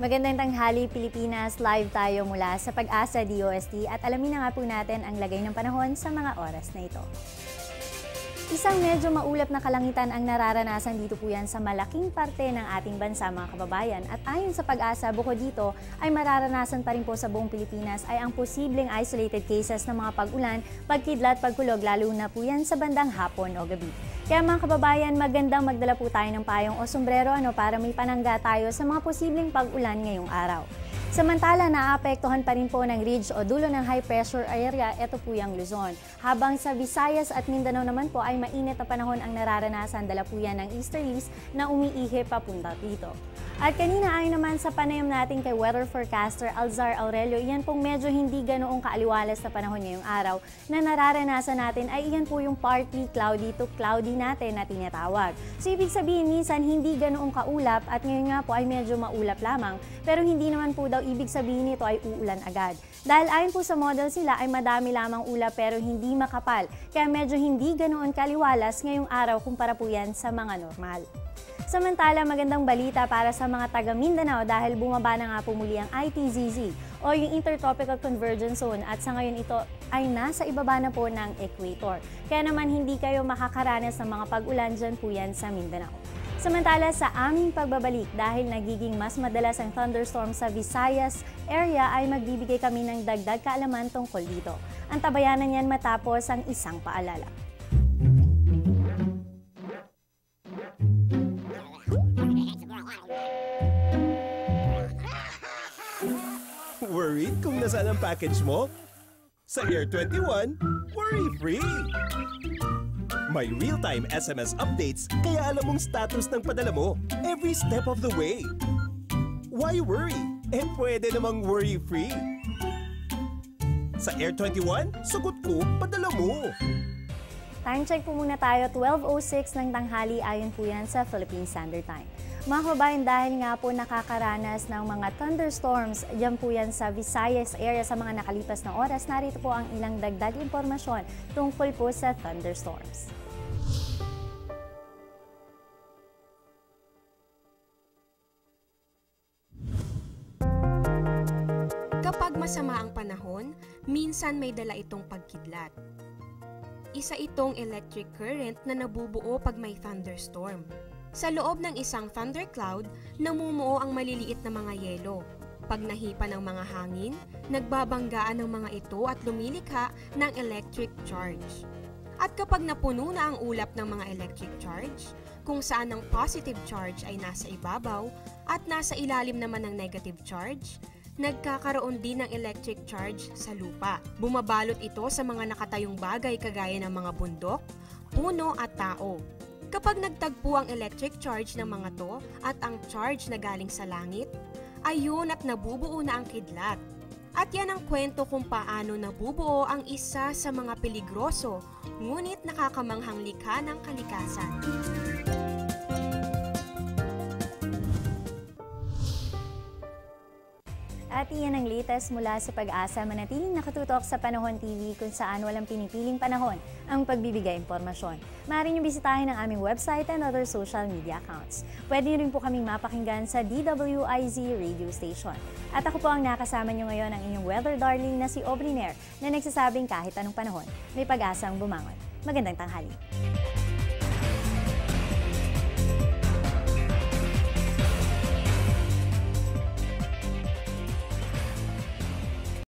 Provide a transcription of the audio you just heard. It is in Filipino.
Magandang tanghali Pilipinas, live tayo mula sa Pag-asa DOST at alamin na nga po natin ang lagay ng panahon sa mga oras na ito. Isang medyo maulap na kalangitan ang nararanasan dito po yan sa malaking parte ng ating bansa mga kababayan at ayon sa Pag-asa bukod dito ay mararanasan pa rin po sa buong Pilipinas ay ang posibleng isolated cases ng mga pag-ulan, pagkidlat, pagkulog lalo na po yan sa bandang hapon o gabi. Kaya mga kababayan, magandang magdala po tayo ng payong o sombrero para may panangga tayo sa mga posibleng pag-ulan ngayong araw. Samantala, naapektuhan pa rin po ng ridge o dulo ng high pressure area, ito po yung Luzon. Habang sa Visayas at Mindanao naman po ay mainit na panahon ang nararanasan, dala po yan ng easterlies na umiihi papunta dito. At kanina ay naman sa panayam natin kay weather forecaster Alzar Aurelio, iyan pong medyo hindi ganoong kaaliwalas na panahon ngayong araw na nararanasan natin ay iyan po yung partly cloudy to cloudy natin na tinatawag. So ibig sabihin minsan hindi ganoong kaulap at ngayon nga po ay medyo maulap lamang pero hindi naman po daw ibig sabihin nito ay uulan agad. Dahil ayon po sa model sila ay madami lamang ulap pero hindi makapal kaya medyo hindi ganoon kaliwalas ngayong araw kumpara po yan sa mga normal. Samantala, magandang balita para sa mga taga Mindanao dahil bumaba na nga po muli ang ITZZ o yung Intertropical Convergence Zone at sa ngayon ito ay nasa ibaba na po ng equator. Kaya naman hindi kayo makakaranas ng mga pag-ulan dyan po yan sa Mindanao. Samantala, sa aming pagbabalik dahil nagiging mas madalas ang thunderstorm sa Visayas area ay magbibigay kami ng dagdag kaalaman tungkol dito. Ang tabayanan yan matapos ang isang paalala. Worried kung nasaan ang package mo? Sa Air 21, worry-free! May real-time SMS updates kaya alam mong status ng padala mo every step of the way. Why worry? Pwede namang worry-free. Sa Air 21, sagot ko, padala mo! Time check po muna tayo, 12:06 ng tanghali ayon po yan sa Philippine Standard Time. Mga kabayan, dahil nga po nakakaranas ng mga thunderstorms, yan po yan sa Visayas area sa mga nakalipas na oras, narito po ang ilang dagdag impormasyon tungkol po sa thunderstorms. Kapag masama ang panahon, minsan may dala itong pagkidlat. Isa itong electric current na nabubuo pag may thunderstorm. Sa loob ng isang thundercloud, namumuo ang maliliit na mga yelo. Pag nahipa ng mga hangin, nagbabanggaan ng mga ito at lumilikha ng electric charge. At kapag napuno na ang ulap ng mga electric charge, kung saan ang positive charge ay nasa ibabaw at nasa ilalim naman ng negative charge, nagkakaroon din ng electric charge sa lupa. Bumabalot ito sa mga nakatayong bagay kagaya ng mga bundok, puno at tao. Kapag nagtagpo ang electric charge ng mga to at ang charge na galing sa langit, ayun at nabubuo na ang kidlat. At yan ang kwento kung paano nabubuo ang isa sa mga peligroso ngunit nakakamanghang likha ng kalikasan. At iyan ang latest mula sa Pag-asa, manatiling nakatutok sa Panahon TV kung saan walang pinipiling panahon ang pagbibigay impormasyon. Maaari niyo bisitahin ang aming website and other social media accounts. Pwede niyo rin po kaming mapakinggan sa DWIZ radio station. At ako po ang nakasama niyo ngayon ang inyong weather darling na si Aubrey Nair na nagsasabing kahit anong panahon, may pag-asang bumangon. Magandang tanghali.